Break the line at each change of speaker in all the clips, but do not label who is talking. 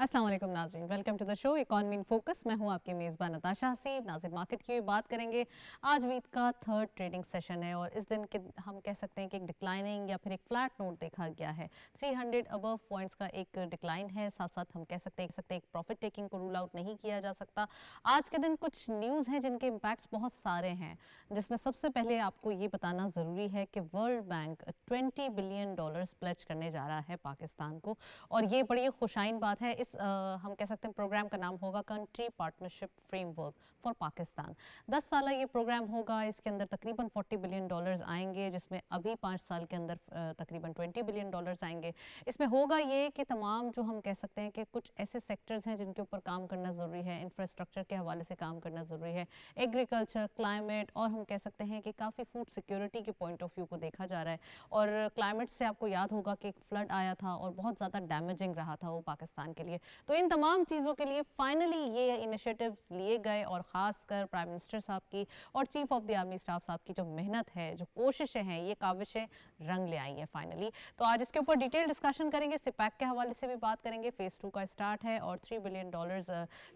अस्सलाम वालेकुम नाज़रीन, welcome to the show economy in focus. मैं हूं आपकी मेज़बान नताशा हसीब। नाज़रीन, मार्केट की बात करेंगे। आज वीक का थर्ड ट्रेडिंग सेशन है और इस दिन के हम कह सकते हैं कि एक डिक्लाइनिंग या फिर एक फ्लैट नोट देखा गया है। 300 अबव पॉइंट्स का एक डिक्लाइन है। साथ साथ हम कह सकते हैं एक प्रॉफिट टेकिंग को रूल आउट नहीं किया जा सकता। आज के दिन कुछ न्यूज़ हैं जिनके इम्पैक्ट्स बहुत सारे हैं, जिसमें सबसे पहले आपको ये बताना ज़रूरी है कि वर्ल्ड बैंक $20 बिलियन प्लेज करने जा रहा है पाकिस्तान को, और ये बड़ी खुशाइन बात है। हम कह सकते हैं प्रोग्राम का नाम होगा country partnership framework for Pakistan. 10 साल ये प्रोग्राम होगा। इसके अंदर तकरीबन $40 बिलियन आएंगे, जिसमें अभी 5 साल के अंदर तकरीबन $20 बिलियन आएंगे। इसमें होगा ये कि तमाम जो हम कह सकते हैं कि कुछ ऐसे सेक्टर्स हैं जिनके ऊपर काम करना ज़रूरी है, इंफ्रास्ट्रक्चर के हवाले से काम करना ज़रूरी है, एग्रीकल्चर, क्लाइमेट, और हम कह सकते हैं कि काफ़ी फूड सिक्योरिटी के पॉइंट ऑफ व्यू को देखा जा रहा है। और क्लाइमेट से आपको याद होगा कि एक फ्लड आया था और बहुत ज़्यादा डैमेजिंग रहा था वो पाकिस्तान के लिए। तो इन तमाम चीज़ों के लिए फाइनली ये इनिशिएटिव्स लिए गए, और ख़ासकर प्राइम मिनिस्टर साहब की और chief of the army staff साहब की जो मेहनत है, जो कोशिशें हैं, ये काविशें रंग ले आई हैं फाइनली। तो आज इसके ऊपर डिटेल डिस्कशन करेंगे। सिपैक के हवाले से भी बात करेंगे। फेज़ 2 का स्टार्ट है और $3 बिलियन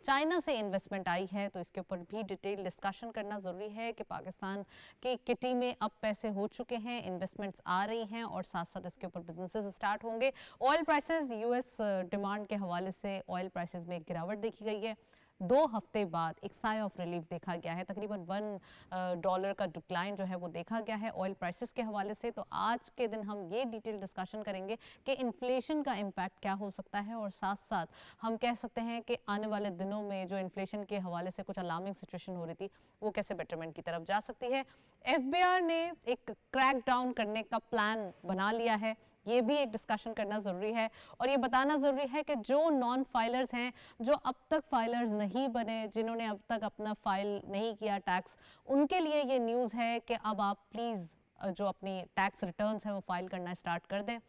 चाइना से इन्वेस्टमेंट आई है, तो इसके ऊपर भी डिटेल डिस्कशन करना ज़रूरी है कि पाकिस्तान की किटी में अब पैसे हो चुके हैं, इन्वेस्टमेंट्स आ रही हैं, और साथ साथ इसके ऊपर बिजनेसेस स्टार्ट होंगे। ऑयल प्राइसेस, यूएस डिमांड के हवाले से ऑयल प्राइसेस में एक गिरावट देखी गई है। 2 हफ्ते बाद एक साय ऑफ रिलीफ देखा गया है। तकरीबन $1 का डिक्लाइन जो है वो देखा गया है ऑयल प्राइसेस के हवाले से। तो आज के दिन हम ये डिटेल डिस्कशन करेंगे कि इन्फ्लेशन का इम्पैक्ट क्या हो सकता है, और साथ साथ हम कह सकते हैं कि आने वाले दिनों में जो इन्फ्लेशन के हवाले से कुछ अलार्मिंग सिचुएशन हो रही थी, वो कैसे बेटरमेंट की तरफ जा सकती है। एफबीआर ने एक क्रैक डाउन करने का प्लान बना लिया है, ये भी एक डिस्कशन करना ज़रूरी है। और ये बताना ज़रूरी है कि जो नॉन फाइलर्स हैं, जो अब तक फाइलर्स नहीं बने, जिन्होंने अब तक अपना फाइल नहीं किया टैक्स, उनके लिए ये न्यूज़ है कि अब आप प्लीज़ जो अपनी टैक्स रिटर्न्स हैं वो फाइल करना स्टार्ट कर दें।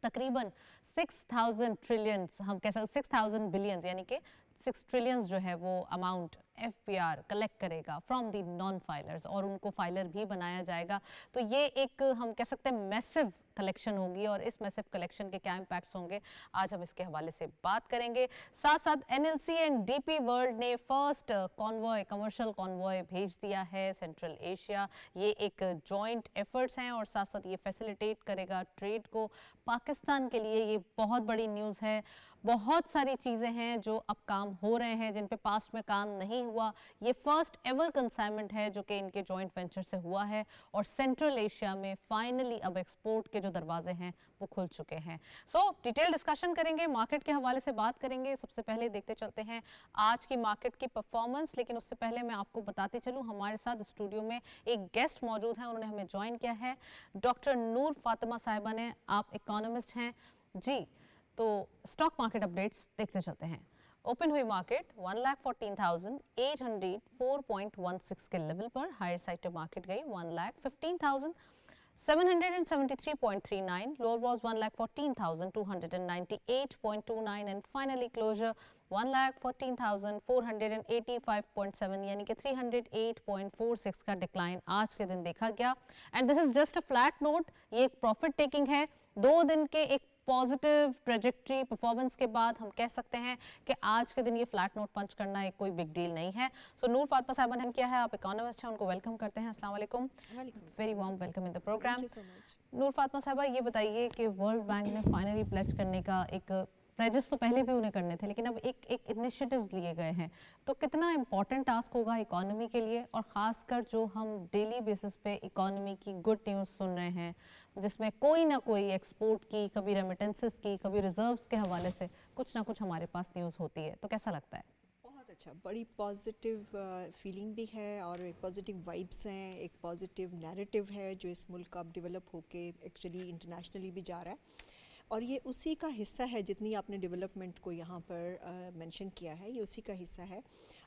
तकरीबन 6000 ट्रिलियंस, हम कह सकते 6000 बिलियंस, यानी कि 6 ट्रिलियंस जो है वो अमाउंट एफबीआर कलेक्ट करेगा फ्रॉम दी नॉन फाइलर्स, और उनको फाइलर भी बनाया जाएगा। तो ये एक हम कह सकते हैं मैसिव कलेक्शन होगी, और इस मैसिव कलेक्शन के क्या इम्पैक्ट्स होंगे आज हम इसके हवाले से बात करेंगे। साथ साथ एनएलसी एंड डीपी वर्ल्ड ने फर्स्ट कॉन्वॉय, कमर्शियल कॉन्वॉय भेज दिया है सेंट्रल एशिया। ये एक जॉइंट एफर्ट्स हैं, और साथ साथ ये फैसिलिटेट करेगा ट्रेड को। पाकिस्तान के लिए ये बहुत बड़ी न्यूज़ है। बहुत सारी चीज़ें हैं जो अब काम हो रहे हैं जिन पे पास्ट में काम नहीं हुआ। ये फर्स्ट एवर कंसाइनमेंट है जो कि इनके जॉइंट वेंचर से हुआ है, और सेंट्रल एशिया में फाइनली अब एक्सपोर्ट के जो दरवाजे हैं वो खुल चुके हैं। सो डिटेल डिस्कशन करेंगे, मार्केट के हवाले से बात करेंगे। सबसे पहले देखते चलते हैं आज की मार्केट की परफॉर्मेंस, लेकिन उससे पहले मैं आपको बताती चलूँ हमारे साथ स्टूडियो में एक गेस्ट मौजूद है। उन्होंने हमें ज्वाइन किया है, डॉक्टर नूर फातिमा साहिबा ने। आप इकोनॉमिस्ट हैं जी। तो स्टॉक मार्केट अपडेट्स देखते चलते हैं। ओपन हुई मार्केट 1,14,804.16 के लेवल पर। हायर साइड पे मार्केट गई 1,15,773.39, lower was 1,14,298.29 and finally closure 1,14,485.7, यानी कि 308.46 का डिक्लाइन आज के दिन देखा गया। And this is just a flat note, ये एक प्रॉफिट टेकिंग है। 2 दिन के एक पॉजिटिव ट्रेजेक्ट्री परफॉर्मेंस के बाद हम कह सकते हैं कि आज के दिन ये फ्लैट नोट पंच करना एक कोई बिग डील नहीं है। सो नूर फातिमा साहिबा ने हम किया है, आप इकोनॉमिस्ट हैं, उनको वेलकम करते हैं। अस्सलाम वालेकुम, very warm welcome in the programme. Noor Fatima Sahiba, ये बताइए कि वर्ल्ड बैंक ने फाइनली प्लेज करने का एक प्लेजेस तो पहले भी उन्हें करने थे, लेकिन अब एक इनिशिएटिव्स लिए गए हैं, तो कितना इंपॉर्टेंट टास्क होगा इकोनॉमी के लिए, और ख़ासकर जो हम डेली बेसिस पे इकोनॉमी की गुड न्यूज़ सुन रहे हैं, जिसमें कोई ना कोई एक्सपोर्ट की, कभी रेमिटेंसेस की, कभी रिजर्व्स के हवाले से कुछ ना कुछ हमारे पास न्यूज़ होती है, तो कैसा लगता है?
बहुत अच्छा, बड़ी पॉजिटिव फीलिंग भी है, और एक पॉजिटिव वाइब्स हैं, एक पॉजिटिव नैरेटिव है जो इस मुल्क अब डेवलप होके एक्चुअली इंटरनेशनली भी जा रहा है, और ये उसी का हिस्सा है। जितनी आपने डेवलपमेंट को यहाँ पर मेंशन किया है, ये उसी का हिस्सा है।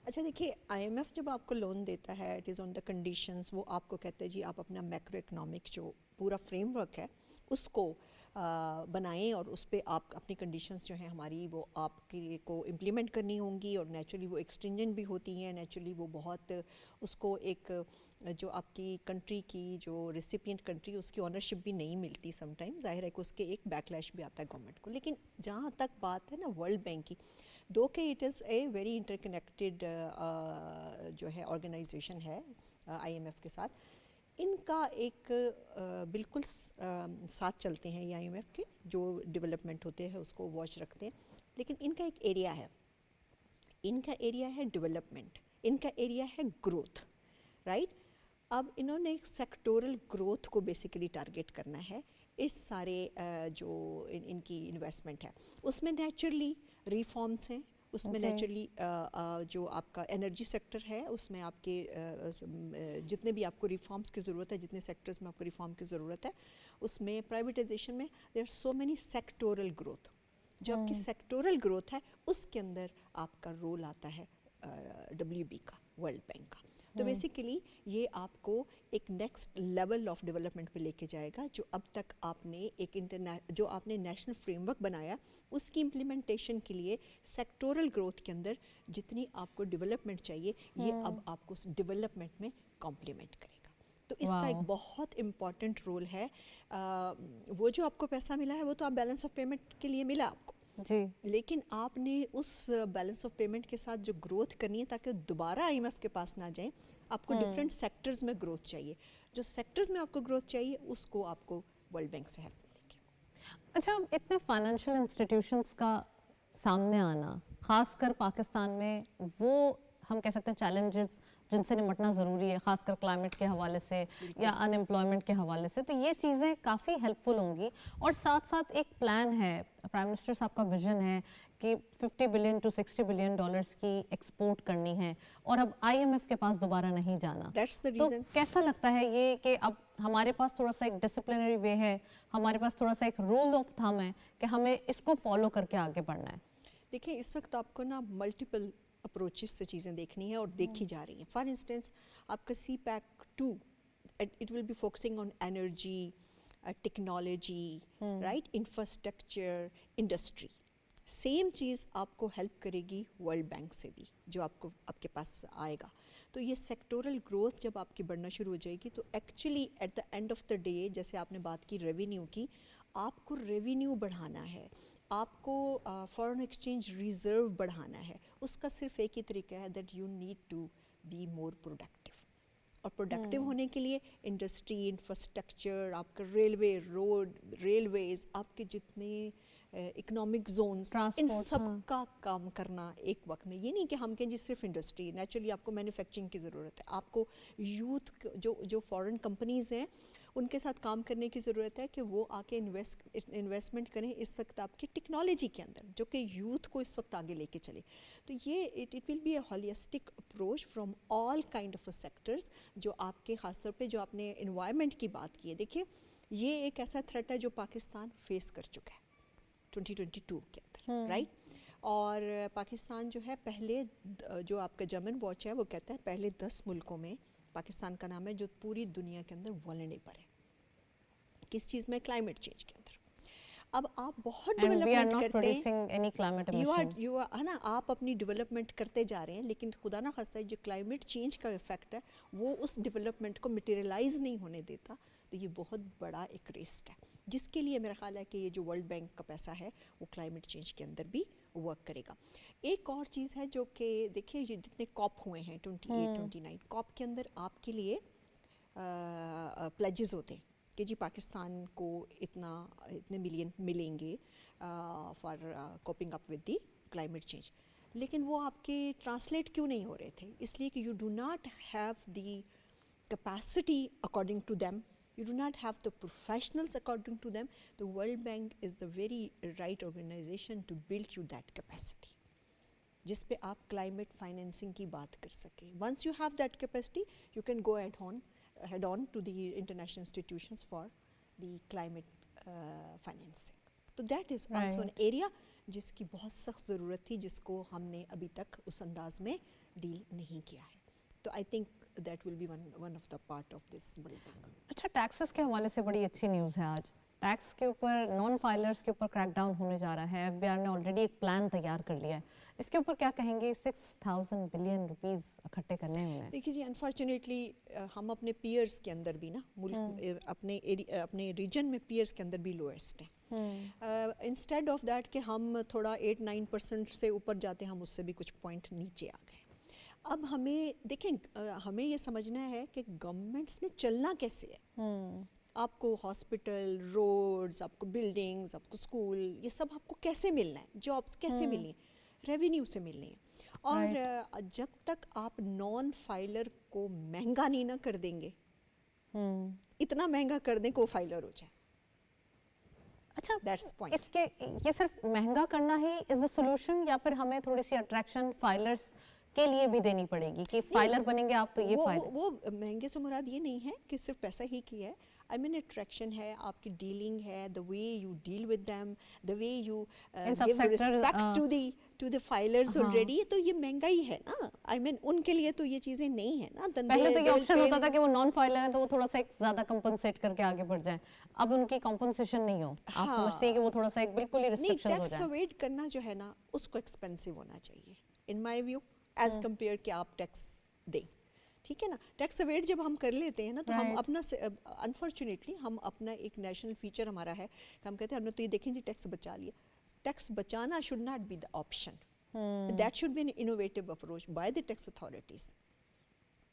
अच्छा देखिए, आईएमएफ जब आपको लोन देता है, it is on the conditions, वो आपको कहते हैं जी आप अपना मैक्रो इकोनॉमिक जो पूरा फ्रेमवर्क है उसको बनाएं, और उस पर आप अपनी कंडीशंस जो हैं हमारी वो आपके को इम्प्लीमेंट करनी होंगी, और नेचुरली वो एक्सटेंजेंट भी होती हैं, नेचुरली वो बहुत उसको एक جو آپ کی کنٹری کی جو ریسیپینٹ کنٹری اس کی آنرشپ بھی نہیں ملتی سم ٹائم, ظاہر ہے کہ اس کے ایک بیک لیش بھی آتا ہے گورنمنٹ کو. لیکن جہاں تک بات ہے نا ورلڈ بینک کی, دو کہ it is a very interconnected جو ہے آرگنائزیشن ہے آئی ایم ایف کے ساتھ, ان کا ایک بالکل ساتھ چلتے ہیں یہ آئی ایم ایف کے, جو ڈیولپمنٹ ہوتے ہیں اس کو واچ رکھتے ہیں. لیکن ان کا ایک ایریا ہے, ان کا ایریا ہے ڈیولپمنٹ, ان کا ایریا ہے گروتھ, رائٹ. اب انہوں نے ایک سیکٹورل گروتھ کو بیسیکلی ٹارگیٹ کرنا ہے. اس سارے جو ان کی انویسٹمنٹ ہے اس میں نیچرلی ریفارمس ہیں, اس میں نیچرلی جو آپ کا انرجی سیکٹر ہے اس میں آپ کے جتنے بھی آپ کو ریفارمس کی ضرورت ہے, جتنے سیکٹرز میں آپ کو ریفارم کی ضرورت ہے, اس میں پرائیویٹائزیشن میں there are so many sectoral growth. جو آپ کی سیکٹورل گروتھ ہے اس کے اندر آپ کا رول آتا ہے ڈبلیو بی کا, ورلڈ بینک کا. تو بیسیکلی یہ آپ کو ایک نیکسٹ لیول آف ڈیولپمنٹ پہ لے کے جائے گا. جو اب تک آپ نے ایک جو آپ نے نیشنل فریم ورک بنایا اس کی امپلیمنٹیشن کے لیے سیکٹورل گروتھ کے اندر جتنی آپ کو ڈیولپمنٹ چاہیے یہ اب آپ کو اس ڈیولپمنٹ میں کمپلیمنٹ کرے گا. تو اس کا ایک بہت امپورٹنٹ رول ہے. وہ جو آپ کو پیسہ ملا ہے وہ تو آپ بیلنس آف پیمنٹ کے لیے ملا آپ کو جی, لیکن آپ نے اس بیلنس آف پیمنٹ کے ساتھ جو گروتھ کرنی ہے تاکہ دوبارہ آئی ایم ایف کے پاس نہ جائیں, آپ کو ڈفرینٹ سیکٹرز میں گروتھ چاہیے. جو سیکٹرز میں آپ کو گروتھ چاہیے اس کو آپ کو ورلڈ بینک سے ہیلپ ملے گی.
اچھا, اتنے فائنینشیل انسٹیٹیوشنس کا سامنے آنا خاص کر پاکستان میں, وہ ہم کہہ سکتے ہیں چیلنجز جن سے نمٹنا ضروری ہے, خاص کر کلائمیٹ کے حوالے سے یا ان امپلائمنٹ کے حوالے سے, تو یہ چیزیں کافی ہیلپ فل ہوں گی. اور ساتھ ساتھ ایک پلان ہے, پرائم منسٹر صاحب کا ویژن ہے کہ 50 بلین ٹو 60 بلین ڈالرز کی ایکسپورٹ کرنی ہے اور اب آئی ایم ایف کے پاس دوبارہ نہیں جانا. تو کیسا لگتا ہے یہ کہ اب ہمارے پاس تھوڑا سا ایک ڈسپلنری وے ہے, ہمارے پاس تھوڑا سا ایک رول آف تھم ہے کہ ہمیں اس کو فالو کر کے آگے بڑھنا ہے؟
دیکھیں اس وقت آپ کو نا ملٹیپل اپروچز سے چیزیں دیکھنی ہیں اور دیکھی جا رہی ہیں. فار انسٹنس آپ کا CPEC 2 it will be focusing on energy, technology, right, infrastructure, industry. Same چیز آپ کو ہیلپ کرے گی ورلڈ بینک سے بھی جو آپ کے پاس آئے گا. تو یہ سیکٹورل گروتھ جب آپ کی بڑھنا شروع ہو جائے گی تو actually at the end of the day, جیسے آپ نے بات کی ریونیو کی, آپ کو ریونیو بڑھانا ہے, آپ کو فارن ایکسچینج ریزرو بڑھانا ہے. اس کا صرف ایک ہی طریقہ ہے that you need to be more productive. اور پروڈکٹیو ہونے کے لیے انڈسٹری, انفراسٹرکچر, آپ کا ریلوے, روڈ, ریلویز, آپ کے جتنے اکنامک زونز, ان سب کا کام کرنا ایک وقت میں. یہ نہیں کہ ہم کہیں جی صرف انڈسٹری, نیچرلی آپ کو مینوفیکچرنگ کی ضرورت ہے, آپ کو یوتھ جو فارن کمپنیز ہیں ان کے ساتھ کام کرنے کی ضرورت ہے کہ وہ آ کے انویسٹمنٹ کریں اس وقت آپ کی ٹیکنالوجی کے اندر, جو کہ یوتھ کو اس وقت آگے لے کے چلے. تو یہ it will be a holistic approach from all kind of sectors جو آپ کے, خاص طور پہ جو آپ نے انوائرمنٹ کی بات کی ہے. دیکھیے یہ ایک ایسا تھریٹ ہے جو پاکستان فیس کر چکا ہے 2022 کے اندر, رائٹ. اور پاکستان جو ہے پہلے, جو آپ کا جرمن واچ ہے وہ کہتا ہے پہلے 10 ملکوں میں پاکستان کا نام ہے جو پوری دنیا کے اندر ولنریبل ہے. کس چیز میں؟ کلائمیٹ چینج کے اندر. اب آپ بہت ڈیولپمنٹ کرتے ہیں, ہے نا, آپ اپنی ڈیولپمنٹ کرتے جا رہے ہیں, لیکن خدا نہ خواستہ جو کلائمیٹ چینج کا افیکٹ ہے وہ اس ڈیولپمنٹ کو مٹیریلائز نہیں ہونے دیتا. تو یہ بہت بڑا ایک رسک ہے جس کے لیے میرا خیال ہے کہ یہ جو ورلڈ بینک کا پیسہ ہے وہ کلائمیٹ چینج کے اندر بھی ورک کرے گا. ایک اور چیز ہے جو کہ دیکھیے یہ جتنے کاپ ہوئے ہیں 28-29 کاپ کے اندر آپ کے لیے پلیجز ہوتے ہیں کہ جی پاکستان کو اتنے ملین ملیں گے for coping up with the climate change. لیکن وہ آپ کے ٹرانسلیٹ کیوں نہیں ہو رہے تھے؟ اس لیے کہ you do not have the capacity according to them, you do not have the professionals according to them. The World Bank is the very right organization to build you that capacity جس پہ آپ climate financing کی بات کر سکیں. Once you have that capacity, you can go head on to the international institutions for the climate financing. So that is also an area جس کی بہت سخت ضرورت تھی, جس کو ہم نے ابھی تک اس انداز میں ڈیل نہیں کیا ہے. تو I think that will be one of the part of this World Bank.
اچھا, ٹیکسز کے حوالے سے بڑی اچھی نیوز ہے آج टैक्स के ऊपर नॉन फाइलर्स के ऊपर क्रैकडाउन होने जा रहा है, एफबीआर ने ऑलरेडी एक प्लान तैयार कर लिया है, इसके ऊपर क्या कहेंगे? 6,000 बिलियन रुपीस इकट्ठे करने हैं उन्हें।
देखिए जी, अनफॉर्चुनेटली हम अपने पीयर्स के अंदर भी ना मुल्क अपने रीजन में पीयर्स के अंदर भी लोएस्ट हैं। इंस्टेड ऑफ दैट कि हम थोड़ा 8-9% से ऊपर जाते हैं, हम उससे भी कुछ पॉइंट नीचे आ गए। अब हमें देखें, हमें ये समझना है कि गवर्नमेंट्स ने चलना कैसे है। आपको हॉस्पिटल, रोड्स, आपको बिल्डिंग्स, आपको स्कूल, ये सब आपको कैसे मिलना है, जॉब्स कैसे मिलनी है, रेवेन्यू से मिलनी है। और जब तक आप नॉन फाइलर को महंगा नहीं ना कर देंगे, इतना महंगा कर दें कि वो फाइलर हो जाए।
अच्छा,
दैट्स पॉइंट।
इसके ये सिर्फ महंगा करना ही इज द सॉल्यूशन, या फिर हमें थोड़ी सी अट्रैक्शन फाइलर्स के लिए भी देनी पड़ेगी कि फाइलर बनेंगे आप तो ये फाइलर?
वो महंगे से मुराद ये नहीं है कि सिर्फ पैसा ही की है। आई मीन अट्रैक्शन है, आपकी डीलिंग है, the way you deal with them, the way you give respect to the filers already. तो ये महंगाई है ना, आई मीन उनके लिए तो ये चीज़ें नहीं है ना।
पहले तो ये ऑप्शन होता था कि वो नॉन फाइलर है तो वो थोड़ा सा एक ज़्यादा कंपनसेट करके आगे बढ़ जाए, अब उनकी कंपनसेशन नहीं हो। आप समझते हैं कि वो थोड़ा सा एक बिल्कुल ही रिस्ट्रिक्शन हो जाए?
टैक्स अवॉइड करना जो है ना, उसको एक्सपेंसिव होना चाहिए in my view, as compare कि आप टैक्स दें। ठीक है ना, टैक्स अवेड जब हम कर लेते हैं ना, तो हम अपना अनफॉर्चुनेटली हम अपना एक नेशनल फीचर हमारा है कि हम कहते हैं हमने तो ये देखें जी टैक्स बचा लिया। टैक्स बचाना should not be the option, that should be an innovative approach by the tax authorities.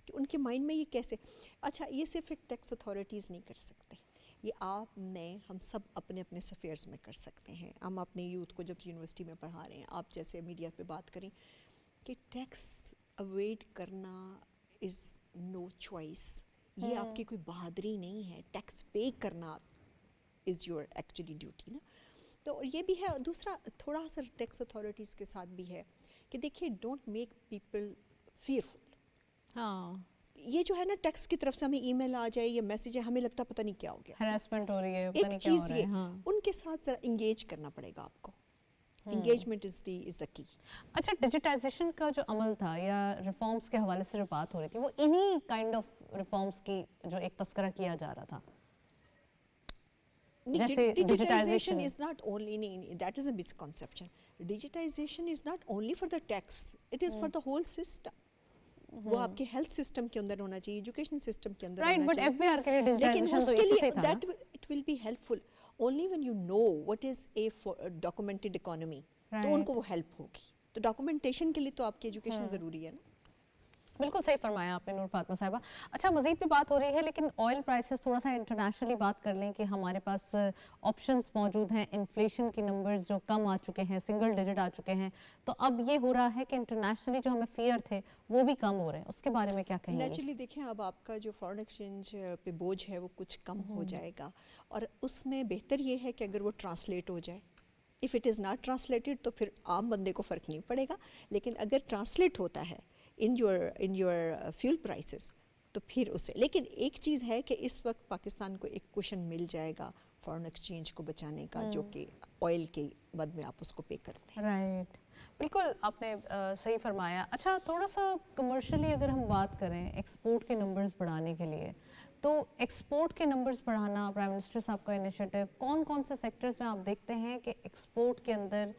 कि उनके माइंड में ये कैसे, अच्छा ये सिर्फ एक टैक्स अथॉरिटीज़ नहीं कर सकते, ये आप, मैं, हम सब अपने अपने अफेयर्स में कर सकते हैं। हम अपने यूथ को जब यूनिवर्सिटी में पढ़ा रहे हैं, आप जैसे मीडिया पे बात करें कि टैक्स अवॉइड करना इज़ नो चॉइस, ये आपकी कोई बहादुरी नहीं है। टैक्स पे करना इज़ योर एक्चुअली ड्यूटी ना। तो ये भी है। और दूसरा थोड़ा सा टैक्स अथॉरिटीज़ के साथ भी है कि देखिए, डोंट मेक पीपल फियरफुल।
हाँ,
ये जो है ना, टैक्स की तरफ से हमें ईमेल आ जाए या मैसेज है, हमें लगता पता नहीं क्या हो गया,
हैरेसमेंट हो रही है, पता नहीं
एक
क्या हो
चीज़
रहा
ये
है। हाँ।
उनके साथ ज़रा इंगेज करना पड़ेगा आपको। Engagement is the key.
अच्छा, डिजिटाइजेशन का जो अमल था या रिफॉर्म्स के हवाले से जो बात हो रही थी, वो इन्हीं काइंड ऑफ रिफॉर्म्स की जो एक तस्करा किया जा रहा था। जैसे
digitisation is not only, that is a misconception. Digitisation is not only for the tax, it is for the whole system. वो आपके हेल्थ सिस्टम के अंदर होना चाहिए, एजुकेशन सिस्टम के अंदर होना चाहिए।
बट एफबीआर के लिए डिजिटाइजेशन तो इसी से था ना?
That it will be helpful only when you know what is a documented economy, तो उनको वो हेल्प होगी। तो डॉक्यूमेंटेशन के लिए तो आपकी एजुकेशन ज़रूरी है ना।
बिल्कुल सही फरमाया आपने नूर फातिमा साहिबा। अच्छा, मज़ीद भी बात हो रही है, लेकिन ऑयल प्राइसेस थोड़ा सा इंटरनेशनली बात कर लें कि हमारे पास ऑप्शंस मौजूद हैं। इन्फ्लेशन की नंबर्स जो कम आ चुके हैं, सिंगल डिजिट आ चुके हैं, तो अब ये हो रहा है कि इंटरनेशनली जो हमें फियर थे वो भी कम हो रहे हैं। उसके बारे में क्या कहेंगे?
नेचुरली देखें, अब आपका जो फॉरेन एक्सचेंज पे बोझ है वो कुछ कम हो जाएगा, और उसमें बेहतर ये है कि अगर वो ट्रांसलेट हो जाए। If it is not translated तो फिर आम बंदे को फ़र्क नहीं पड़ेगा, लेकिन अगर ट्रांसलेट होता है इन योर फ्यूल प्राइसेस तो फिर उससे। लेकिन एक चीज़ है कि इस वक्त पाकिस्तान को एक कुशन मिल जाएगा फॉरेन एक्सचेंज को बचाने का, जो कि ऑयल के बद में आप उसको पे करते हैं।
राइट, बिल्कुल आपने सही फरमाया। अच्छा, थोड़ा सा कमर्शियली अगर हम बात करें एक्सपोर्ट के नंबर्स बढ़ाने के लिए, तो एक्सपोर्ट के नंबर्स बढ़ाना प्राइम मिनिस्टर साहब का इनिशिएटिव, कौन कौन से सेक्टर्स में आप देखते हैं कि एक्सपोर्ट के अंदर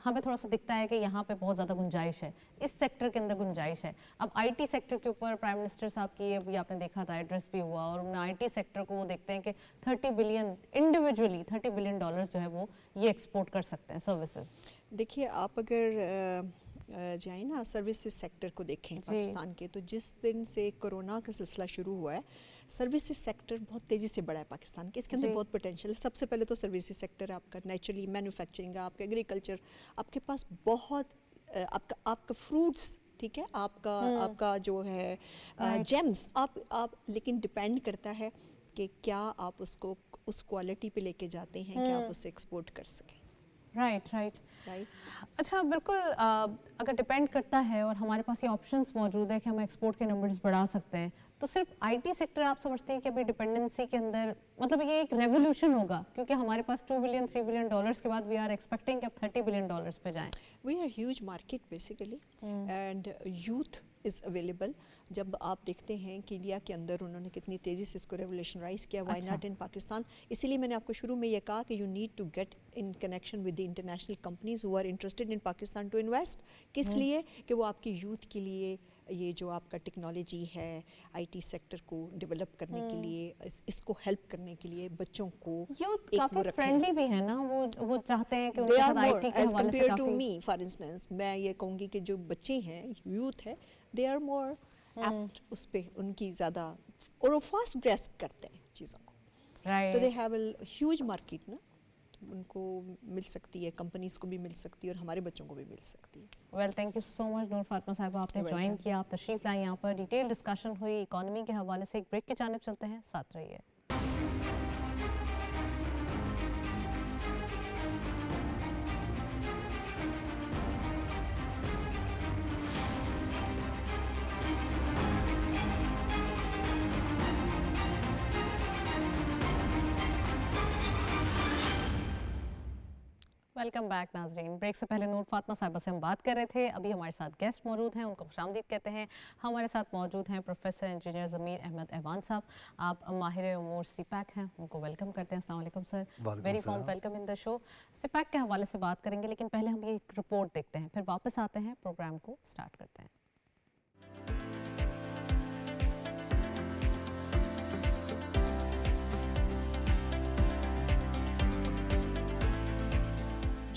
हमें थोड़ा सा दिखता है कि यहाँ पे बहुत ज़्यादा गुंजाइश है, इस सेक्टर के अंदर गुंजाइश है? अब आईटी सेक्टर के ऊपर प्राइम मिनिस्टर साहब की अभी आपने देखा था एड्रेस भी हुआ, और उन्होंने आईटी सेक्टर को वो देखते हैं कि 30 बिलियन इंडिविजुअली $30 बिलियन जो है वो ये एक्सपोर्ट कर सकते हैं सर्विसेज।
देखिए, आप अगर जाए ना सर्विसेज सेक्टर को देखें पाकिस्तान के, तो जिस दिन से कोरोना का सिलसिला शुरू हुआ है, सर्विसेज सेक्टर बहुत तेज़ी से बढ़ा है पाकिस्तान के। इसके अंदर बहुत पोटेंशियल है। सबसे पहले तो सर्विसेज सेक्टर आपका नेचुरली मैन्युफैक्चरिंग है, आपका एग्रीकल्चर, आपके पास बहुत आपका फ्रूट्स, ठीक है, आपका जो है जेम्स, आप लेकिन डिपेंड करता है कि क्या आप उसको उस क्वालिटी पे लेके जाते हैं कि आप उससे एक्सपोर्ट कर सकें।
राइट। अच्छा, बिल्कुल अगर डिपेंड करता है और हमारे पास ये ऑप्शंस मौजूद है कि हम एक्सपोर्ट के नंबर्स बढ़ा सकते हैं, तो सिर्फ आईटी सेक्टर आप समझते हैं कि अभी डिपेंडेंसी के अंदर मतलब ये एक रेवोल्यूशन होगा? क्योंकि हमारे पास $2 बिलियन $3 बिलियन के बाद वी आर एक्सपेक्टिंग कि अब $30 बिलियन पे जाएं।
We are huge market basically, and youth is available, जब आप देखते हैं कि इंडिया के अंदर उन्होंने कितनी तेज़ी से इसको रेवोल्यूशनराइज़ किया, वाई नॉट इन पाकिस्तान। इसीलिए मैंने आपको शुरू में ये कहा कि you need to get in connection with the international companies who are interested in Pakistan to invest. किस लिए? कि वो आपकी यूथ के लिए ये जो आपका टेक्नोलॉजी है, आईटी सेक्टर को डेवलप करने के लिए, इसको हेल्प करने के लिए बच्चों को
यूथ काफी फ्रेंडली भी है ना, वो चाहते हैं कि
दे
उनके
आर
साथ
मोर
आईटी के
एज
हवाले से
कम्पेयर टू
काफी
मी। फॉर इंस्टेंस मैं ये कहूँगी कि जो बच्चे हैं, यूथ है, दे आर मोर एक्ट उस पे उनकी ज़्यादा, और वो फास्ट ग्रैस्प करते हैं चीज़ों को। तो they have a huge market ना, उनको मिल सकती है, कंपनीज को भी मिल सकती है और हमारे बच्चों को भी मिल सकती है।
Well, thank you so much Noor Fatima Sahiba, आपने ज्वाइन किया, आप तशरीफ लाई, यहाँ पर डिटेल डिस्कशन हुई इकोनॉमी के हवाले से। एक ब्रेक की जानिब चलते हैं, साथ रहिए। वेलकम बैक नाजरीन। ब्रेक से पहले नूर फातिमा साहिबा से हम बात कर रहे थे, अभी हमारे साथ गेस्ट मौजूद हैं, उनको खुशामदीद कहते हैं। हमारे साथ मौजूद हैं प्रोफेसर इंजीनियर ज़मीर अहमद ऐवान साहब, आप माहिर उमूर सीपैक हैं, उनको वेलकम करते हैं। अस्सलाम वालेकुम sir, very warm welcome in the show. CPEC के हवाले से बात करेंगे, लेकिन पहले हम ये एक रिपोर्ट देखते हैं, फिर वापस आते हैं, प्रोग्राम को स्टार्ट करते हैं।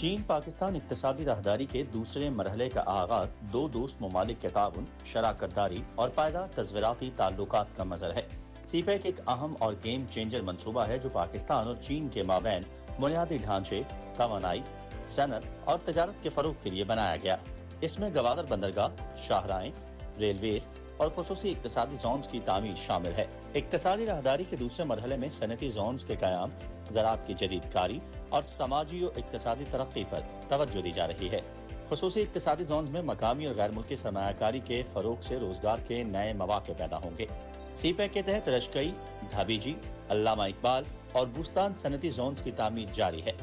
चीन पाकिस्तान इक्तिसादी राहदारी के दूसरे मरहले का आगाज दो दोस्त ममालिक के ताउन, शराकतदारी और पायदार तज़वीराती ताल्लुकात का मज़हर है। सीपैक एक अहम और गेम चेंजर मंसूबा है जो पाकिस्तान और चीन के माबैन बुनियादी ढांचे, तवानाई, सनत और तजारत के फरोग के लिए बनाया गया। इसमें गवादर बंदरगाह, शाहराएं, रेलवेज और खुसूसी इक्तिसादी जोन्स की तामीर शामिल है। इक्तिसादी राहदारी के दूसरे मरहले में सनती जोन्स के क़याम, ज़राअत की जदीदकारी और समाजी और इक्तिसादी तरक्की पर तवज्जो दी जा रही है। खुसूसी इक्तिसादी जोन्स में मकामी और गैर मुल्की सरमायाकारी के फरोग से रोजगार के नए मौके पैदा होंगे। सीपैक के तहत रशकई, धाबीजी, अल्लामा इकबाल और बुस्तान सनती जोन्स की तामीर जारी है,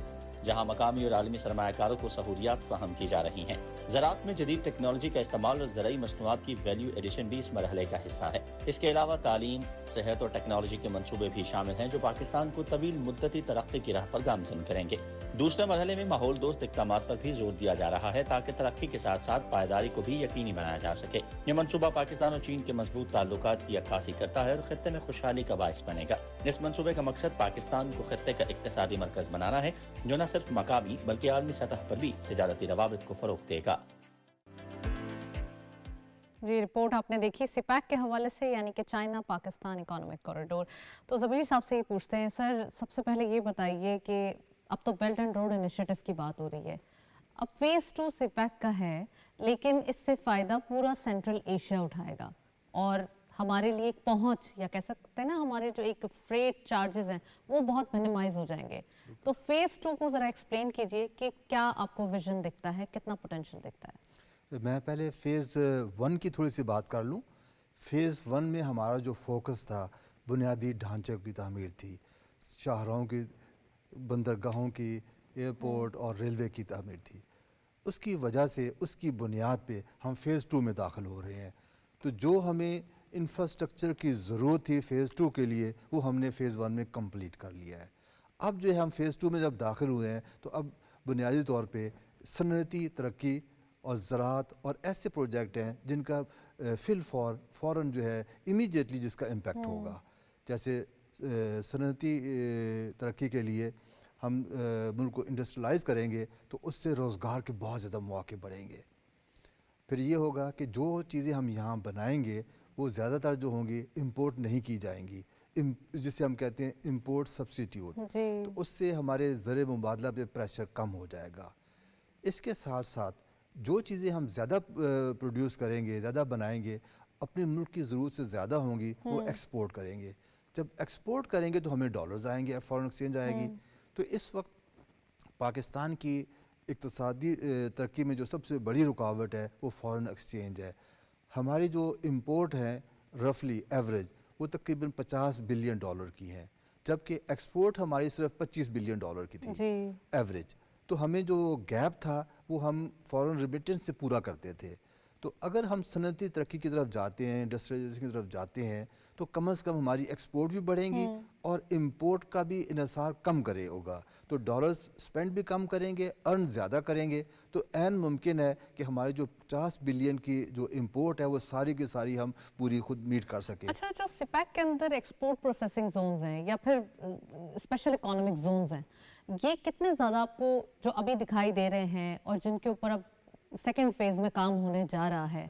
जहाँ मकामी और आलमी सरमायाकारों को सहूलियात फराहम की जा रही हैं। ज़राअत में जदीद टेक्नोलॉजी का इस्तेमाल और ज़राई मसनूआत की वैल्यू एडिशन भी इस मरहले का हिस्सा है। इसके अलावा तालीम, सेहत और टेक्नोलॉजी के मंसूबे भी शामिल हैं जो पाकिस्तान को तवील मुद्दती तरक्की की राह पर गामज़न करेंगे। दूसरे मरहले में माहौल दोस्त इक़दामात पर भी जोर दिया जा रहा है ताकि तरक्की के साथ साथ पायदारी को भी यकीनी बनाया जा सके। ये मंसूबा पाकिस्तान और चीन के मजबूत ताल्लुकात की अक्कासी करता है और खत्ते में खुशहाली का बाइस बनेगा। इस मंसूबे का मकसद पाकिस्तान को खत्ते का इक्तिसादी मरकज बनाना है जो न सिर्फ मकामी बल्कि आलमी सतह पर भी तिजारती रवाबित को फरोग देगा।
जी, रिपोर्ट आपने देखी सीपैक के हवाले से, यानी कि चाइना पाकिस्तान इकोनॉमिक कॉरिडोर। तो ज़मीर साहब से ये पूछते हैं, सर सबसे पहले ये बताइए कि अब तो बेल्ट एंड रोड इनिशिएटिव की बात हो रही है, अब फेज़ 2 सीपैक का है, लेकिन इससे फ़ायदा पूरा सेंट्रल एशिया उठाएगा और हमारे लिए एक पहुंच, या कह सकते हैं ना हमारे जो एक फ्रेट चार्जेस हैं वो बहुत मिनिमाइज हो जाएंगे। तो फेज़ 2 को ज़रा एक्सप्लेन कीजिए कि क्या आपको विजन दिखता है, कितना पोटेंशियल दिखता है।
मैं पहले फ़ेज़ 1 की थोड़ी सी बात कर लूँ। फ़ेज़ 1 में हमारा जो फोकस था बुनियादी ढांचे की तामीर थी, शाहराहों की, बंदरगाहों की, एयरपोर्ट और रेलवे की तामीर थी। उसकी वजह से उसकी बुनियाद पे हम फ़ेज़ 2 में दाखिल हो रहे हैं। तो जो हमें इंफ्रास्ट्रक्चर की ज़रूरत थी फ़ेज़ 2 के लिए वो हमने फ़ेज़ 1 में कंप्लीट कर लिया है। अब जो है हम फ़ेज़ 2 में जब दाखिल हुए हैं तो अब बुनियादी तौर पे सनती तरक्की और ज़राअत और ऐसे प्रोजेक्ट हैं जिनका फ़ौरन जो है इमीडिएटली जिसका इम्पेक्ट होगा। जैसे सनती तरक्की के लिए हम मुल्क को इंडस्ट्रियलाइज़ करेंगे तो उससे रोज़गार के बहुत ज़्यादा मौके बढ़ेंगे। फिर ये होगा कि जो चीज़ें हम यहाँ बनाएंगे वो ज़्यादातर जो होंगी इंपोर्ट नहीं की जाएंगी, जिसे हम कहते हैं इंपोर्ट सब्सिट्यूट। तो उससे हमारे ज़र मुबादला पे प्रेशर कम हो जाएगा। इसके साथ साथ जो चीज़ें हम ज़्यादा प्रोड्यूस करेंगे, ज़्यादा बनाएंगे, अपने मुल्क की ज़रूरत से ज़्यादा होंगी, वो एक्सपोर्ट करेंगे। जब एक्सपोर्ट करेंगे तो हमें डॉलर्स आएंगे, फॉरेन एक्सचेंज आएगी। तो इस वक्त पाकिस्तान की इक्तिसादी तरक्की में जो सबसे बड़ी रुकावट है वो फॉरेन एक्सचेंज है। हमारी जो इंपोर्ट है रफली एवरेज वो तकरीबन 50 बिलियन डॉलर की है, जबकि एक्सपोर्ट हमारी सिर्फ 25 बिलियन डॉलर की थी एवरेज। तो हमें जो गैप था वो हम फॉरेन रिमिटेंस से पूरा करते थे। تو اگر ہم صنعتی ترقی کی طرف جاتے ہیں، انڈسٹریلائزیشن کی طرف جاتے ہیں، تو کم از کم ہماری ایکسپورٹ بھی بڑھیں گی اور امپورٹ کا بھی انحصار کم کرے ہوگا، تو ڈالرز اسپینڈ بھی کم کریں گے، ارن زیادہ کریں گے، تو عین ممکن ہے کہ ہماری جو 50 بلین کی جو امپورٹ ہے وہ ساری کی ساری ہم پوری خود میٹ کر سکیں۔
اچھا، جو سپیک کے اندر ایکسپورٹ پروسیسنگ زونز ہیں یا پھر اسپیشل اکانومک زونز ہیں، یہ کتنے زیادہ آپ کو جو ابھی دکھائی دے رہے ہیں اور جن کے اوپر اب سیکنڈ فیز میں کام ہونے جا رہا ہے،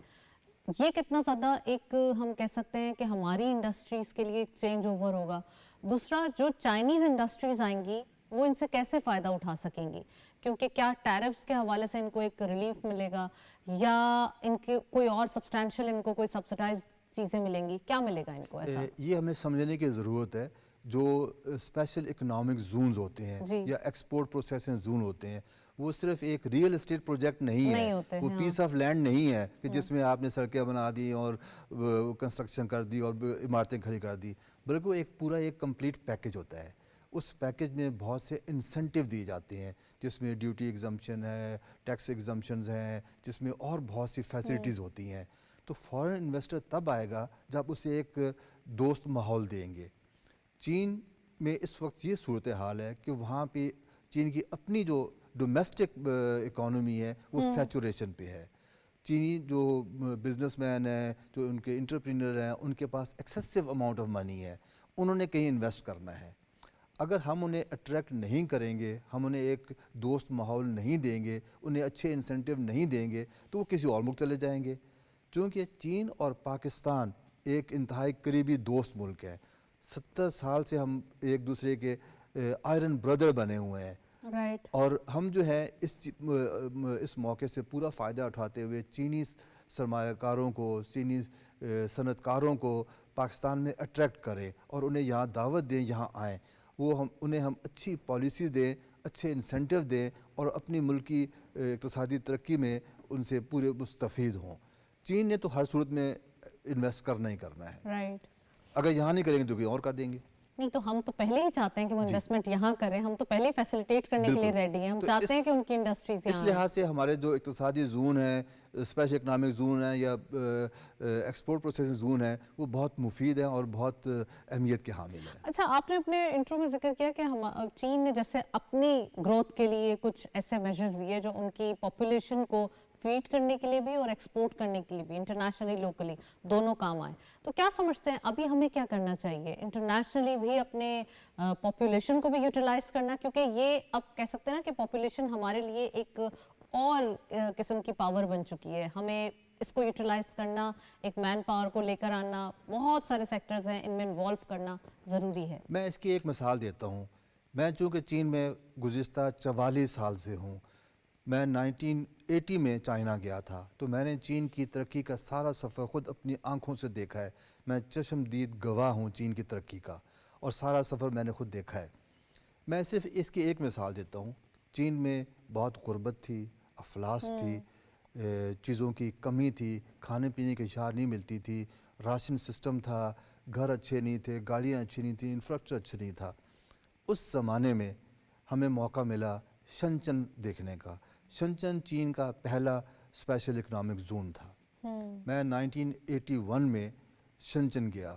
یہ کتنا زیادہ ایک ہم کہہ سکتے ہیں کہ ہماری انڈسٹریز کے لیے چینج اوور ہوگا؟ دوسرا، جو چائنیز انڈسٹریز آئیں گی وہ ان سے کیسے فائدہ اٹھا سکیں گی؟ کیونکہ کیا ٹیرفز کے حوالے سے ان کو ایک ریلیف ملے گا یا ان کے کوئی اور سبسٹینشیل ان کو کوئی سبسڈائز چیزیں ملیں گی؟ کیا ملے گا ان کو ایسا؟
یہ ہمیں سمجھنے کی ضرورت ہے، جو اسپیشل اکنامک زونز ہوتے ہیں یا ایکسپورٹ پروسیسنگ زون ہوتے ہیں، وہ صرف ایک ریئل اسٹیٹ پروجیکٹ نہیں ہے، وہ پیس آف لینڈ نہیں ہے کہ جس میں آپ نے سڑکیں بنا دی اور کنسٹرکشن کر دی اور عمارتیں کھڑی کر دی، بلکہ وہ ایک پورا ایک کمپلیٹ پیکج ہوتا ہے۔ اس پیکج میں بہت سے انسینٹیو دیے جاتے ہیں، جس میں ڈیوٹی ایگزمپشن ہے، ٹیکس ایگزمپشنز ہیں، جس میں اور بہت سی فیسلٹیز ہوتی ہیں۔ تو فارن انویسٹر تب آئے گا جب اسے ایک دوست ماحول دیں گے۔ چین میں اس وقت یہ صورتحال ہے کہ وہاں پہ چین کی اپنی جو ڈومیسٹک اکانومی ہے وہ سیچوریشن پہ ہے۔ چینی جو بزنس مین ہیں، جو ان کے انٹرپرینر ہیں، ان کے پاس ایکسیسو اماؤنٹ آف منی ہے، انہوں نے کہیں انویسٹ کرنا ہے۔ اگر ہم انہیں اٹریکٹ نہیں کریں گے، ہم انہیں ایک دوست ماحول نہیں دیں گے، انہیں اچھے انسینٹیو نہیں دیں گے، تو وہ کسی اور ملک چلے جائیں گے۔ چونکہ چین اور پاکستان ایک انتہائی قریبی دوست ملک ہیں، 70 سال سے ہم ایک دوسرے کے آئرن بردر بنے ہوئے ہیں، اور ہم جو ہے اس موقع سے پورا فائدہ اٹھاتے ہوئے چینی سرمایہ کاروں کو، چینی صنعت کاروں کو پاکستان میں اٹریکٹ کریں اور انہیں یہاں دعوت دیں، یہاں آئیں، انہیں ہم اچھی پالیسی دیں، اچھے انسینٹیو دیں اور اپنی ملکی اقتصادی ترقی میں ان سے پورے مستفید ہوں۔ چین نے تو ہر صورت میں انویسٹ کرنا ہی کرنا ہے، اگر یہاں نہیں کریں گے تو کہیں اور کر دیں گے۔
نہیں تو ہم تو پہلے ہی چاہتے ہیں کہ وہ انویسٹمنٹ یہاں کریں، ہم تو پہلے ہی فیسیلیٹیٹ کرنے کے لیے ریڈی ہیں، ہم چاہتے ہیں کہ ان کی انڈسٹریز یہاں
اس لحاظ سے ہمارے جو اقتصادی زون ہیں، اسپیشل اکنامک زون ہیں یا ایکسپورٹ پروسیسنگ زون ہیں، وہ بہت مفید ہیں اور بہت اہمیت کے حامل ہیں۔
اچھا، آپ نے اپنے انٹرو میں ذکر کیا کہ چین نے جیسے اپنی گروتھ کے لیے کچھ ایسے میجرز لیے جو ان کی پاپولیشن کو فیڈ کرنے کے لیے بھی اور ایکسپورٹ کرنے کے لیے بھی، انٹرنیشنلی لوکلی دونوں کام آئے، تو کیا سمجھتے ہیں ابھی ہمیں کیا کرنا چاہیے؟ انٹرنیشنلی بھی اپنے پاپولیشن کو بھی یوٹیلائز کرنا، کیونکہ یہ اب کہہ سکتے ہیں نا کہ پاپولیشن ہمارے لیے ایک اور قسم کی پاور بن چکی ہے، ہمیں اس کو یوٹیلائز کرنا، ایک مین پاور کو لے کر آنا، بہت سارے سیکٹرز ہیں، ان میں انوالو کرنا ضروری ہے۔
میں اس کی ایک مثال دیتا ہوں۔ میں چونکہ چین میں گزشتہ 44 سال سے ہوں، میں 1980 میں چائنا گیا تھا، تو میں نے چین کی ترقی کا سارا سفر خود اپنی آنکھوں سے دیکھا ہے، میں چشمدید گواہ ہوں چین کی ترقی کا، اور سارا سفر میں نے خود دیکھا ہے۔ میں صرف اس کی ایک مثال دیتا ہوں۔ چین میں بہت غربت تھی، افلاس تھی، چیزوں کی کمی تھی، کھانے پینے کی اشیاء نہیں ملتی تھی، راشن سسٹم تھا، گھر اچھے نہیں تھے، گاڑیاں اچھی نہیں تھیں، انفراسٹرکچر اچھے نہیں تھا۔ اس زمانے میں ہمیں موقع ملا شنچن دیکھنے کا۔ شنچن چین کا پہلا اسپیشل اکنامک زون تھا۔ میں 1981 میں شنچن گیا،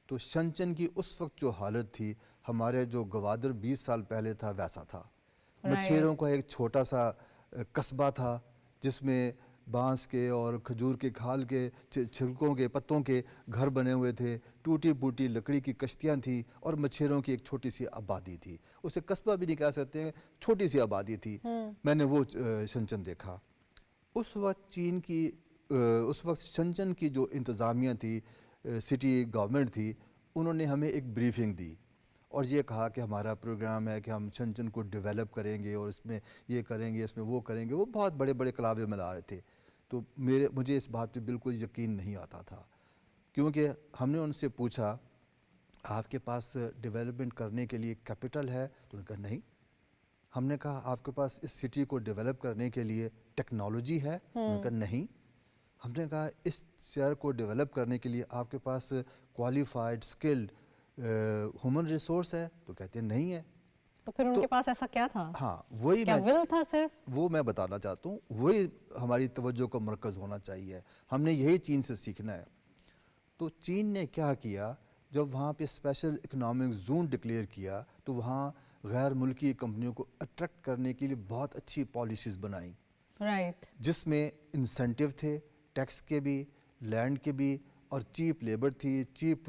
تو شنچن کی اس وقت جو حالت تھی، ہمارے جو گوادر 20 سال پہلے تھا ویسا تھا۔ مچھیروں کا ایک چھوٹا سا قصبہ تھا جس میں بانس کے اور کھجور کے کھال کے چھلکوں کے پتوں کے گھر بنے ہوئے تھے، ٹوٹی پوٹی لکڑی کی کشتیاں تھیں اور مچھیروں کی ایک چھوٹی سی آبادی تھی۔ اسے قصبہ بھی نہیں کہہ سکتے ہیں، چھوٹی سی آبادی تھی۔ میں نے وہ شنچن دیکھا۔ اس وقت شنچن کی جو انتظامیہ تھی، سٹی گورنمنٹ تھی، انہوں نے ہمیں ایک بریفنگ دی اور یہ کہا کہ ہمارا پروگرام ہے کہ ہم شنچن کو ڈیولپ کریں گے اور اس میں یہ کریں گے، اس میں وہ کریں گے۔ وہ بہت بڑے بڑے کلاوے ملا رہے تھے، تو مجھے اس بات پہ بالکل یقین نہیں آتا تھا، کیونکہ ہم نے ان سے پوچھا آپ کے پاس ڈیولپمنٹ کرنے کے لیے کیپٹل ہے؟ تو انہوں نے کہا نہیں۔ ہم نے کہا آپ کے پاس اس سٹی کو ڈیولپ کرنے کے لیے ٹیکنالوجی ہے؟ انہوں نے کہا نہیں۔ ہم نے کہا اس شہر کو ڈیولپ کرنے کے لیے آپ کے پاس کوالیفائڈ اسکلڈ ہیومن ریسورس ہے؟ تو کہتے ہیں نہیں ہے۔
तो फिर उनके पास ऐसा क्या था?
हाँ वही
क्या विल था सिर्फ?
वो मैं बताना चाहता हूँ, वही हमारी तवज्जो का मरकज़ होना चाहिए, हमने यही चीन से सीखना है। तो चीन ने क्या किया, जब वहाँ पे स्पेशल इकोनॉमिक जोन डिक्लेयर किया तो वहाँ गैर मुल्की कंपनियों को अट्रैक्ट करने के लिए बहुत अच्छी पॉलिसीज़ बनाई,
राइट।
जिसमें इंसेंटिव थे, टैक्स के भी, लैंड के भी, और चीप लेबर थी, चीप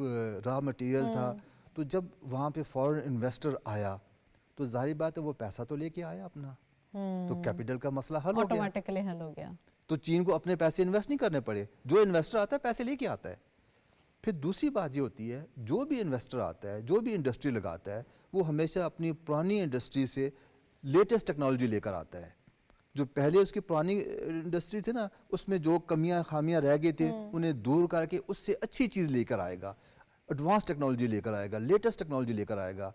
रॉ मटेरियल था। तो जब वहाँ पे फॉरेन इन्वेस्टर आया तो जाहिर बात है वो पैसा तो लेके आया अपना, तो कैपिटल का मसला हल हो गया।
ऑटोमेटिकली हल हो गया।
तो चीन को अपने पैसे इन्वेस्ट नहीं करने पड़े, जो इन्वेस्टर आता है पैसे लेके आता है। फिर दूसरी बात ये होती है, जो भी इन्वेस्टर आता है, जो भी इंडस्ट्री लगाता है, वो हमेशा अपनी पुरानी इंडस्ट्री से लेटेस्ट टेक्नोलॉजी लेकर आता है। जो पहले उसकी पुरानी इंडस्ट्री थी ना, उसमें जो कमियां खामियां रह गई थी उन्हें दूर करके उससे अच्छी चीज़ लेकर आएगा, एडवांस टेक्नोलॉजी लेकर आएगा, लेटेस्ट टेक्नोलॉजी लेकर आएगा।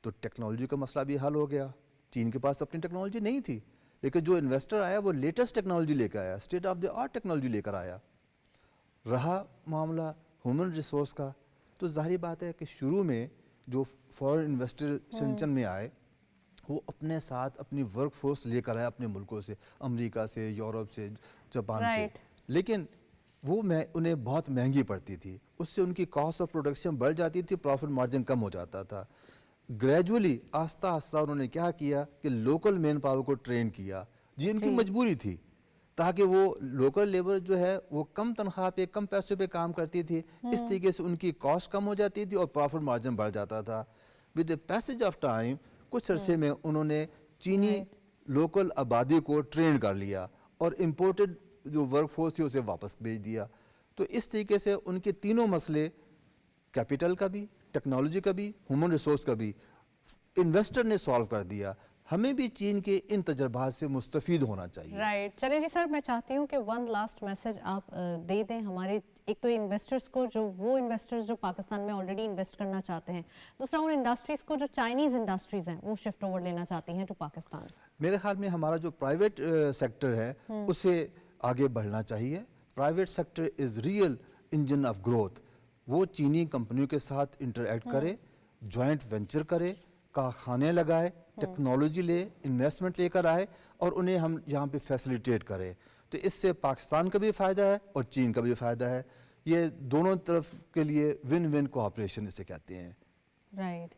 तो टेक्नोलॉजी का मसला भी हल हो गया। चीन के पास अपनी टेक्नोलॉजी नहीं थी, लेकिन जो इन्वेस्टर आया वो लेटेस्ट टेक्नोलॉजी लेकर आया, state of the art technology लेकर आया। रहा मामला ह्यूमन रिसोर्स का, तो जाहिर बात है कि शुरू में जो फॉरेन इन्वेस्टर सिंचन में आए वो अपने साथ अपनी वर्क फोर्स लेकर आए अपने मुल्कों से, अमेरिका से, यूरोप से, जापान से, लेकिन वो उन्हें बहुत महंगी पड़ती थी, उससे उनकी कॉस्ट ऑफ प्रोडक्शन बढ़ जाती थी, प्रॉफिट मार्जिन कम हो जाता था। ग्रेजुअली आस्ता आस्ता उन्होंने क्या किया कि लोकल मैन पावर को ट्रेन किया, जी उनकी मजबूरी थी, ताकि वो लोकल लेबर जो है वो कम तनख्वाह पे, कम पैसों पे काम करती थी, इस तरीके से उनकी कॉस्ट कम हो जाती थी और प्रॉफिट मार्जिन बढ़ जाता था। With the passage of time कुछ अरसे में उन्होंने चीनी लोकल आबादी को ट्रेन कर लिया और इम्पोर्टेड जो वर्क फोर्स थी उसे वापस भेज दिया। तो इस तरीके से उनके तीनों मसले, कैपिटल का भी, टेक्नोलॉजी का भी, ह्यूमन रिसोर्स का भी, इन्वेस्टर ने सॉल्व कर दिया। हमें भी चीन के इन तजर्बात से मुस्तफीद होना चाहिए।
राइट। चलिए जी सर, मैं चाहती हूँ कि वन लास्ट मैसेज आप दे दें हमारे, एक तो इन्वेस्टर्स को, जो वो इन्वेस्टर्स जो पाकिस्तान में ऑलरेडी इन्वेस्ट करना चाहते हैं, दूसरा उन इंडस्ट्रीज़ को जो चाइनीज़ इंडस्ट्रीज़ हैं वो शिफ्ट ओवर लेना चाहती हैं टू पाकिस्तान।
मेरे ख्याल में हमारा जो प्राइवेट सेक्टर है उसे आगे बढ़ना चाहिए। Private sector is real engine of growth. वो चीनी कंपनियों के साथ इंटरैक्ट करे, जॉइंट वेंचर करे, कारखाने लगाए, टेक्नोलॉजी ले, इन्वेस्टमेंट लेकर आए और उन्हें हम यहाँ पे फैसिलिटेट करें। तो इससे पाकिस्तान का भी फ़ायदा है और चीन का भी फ़ायदा है। ये दोनों तरफ के लिए विन विन कोऑपरेशन इसे कहते हैं।
राइट।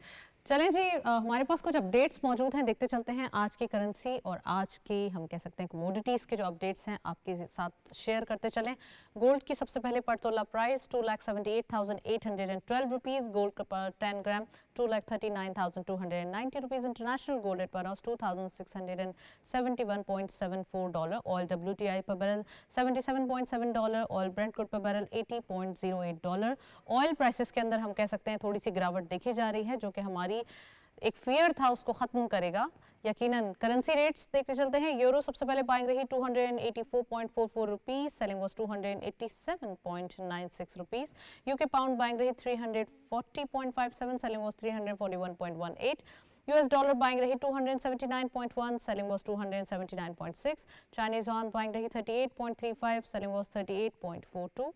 चलें जी, हमारे पास कुछ अपडेट्स मौजूद हैं, देखते चलते हैं आज की करेंसी और आज की हम कह सकते हैं कमोडिटीज़ के जो अपडेट्स हैं आपके साथ शेयर करते चलें। गोल्ड की सबसे पहले पर तोला प्राइस 2,78,812 रुपीज़, गोल्ड का पर 10 ग्राम 2,39,290 रुपीज़। इंटरनेशनल गोल्ड रेट पर 2,671.74 डॉलर। ऑयल WTI पर barrel $77.7 dollar. Oil Brent crude पर बैरल $80.08 डॉलर। ऑयल प्राइसेस के अंदर हम कह सकते हैं थोड़ी सी गिरावट देखी जा रही है, जो कि हमारी एक फियर था उसको खत्म करेगा यकीनन। करेंसी रेट्स देखते चलते हैं। यूरो सबसे पहले बाइंग रही 284.44 rupees, selling was 287.96 rupees. UK pound buying रही 340.57, selling was 341.18। US dollar buying रही 279.1, selling was 279.6। Chinese yuan buying रही 38.35, selling was 38.42।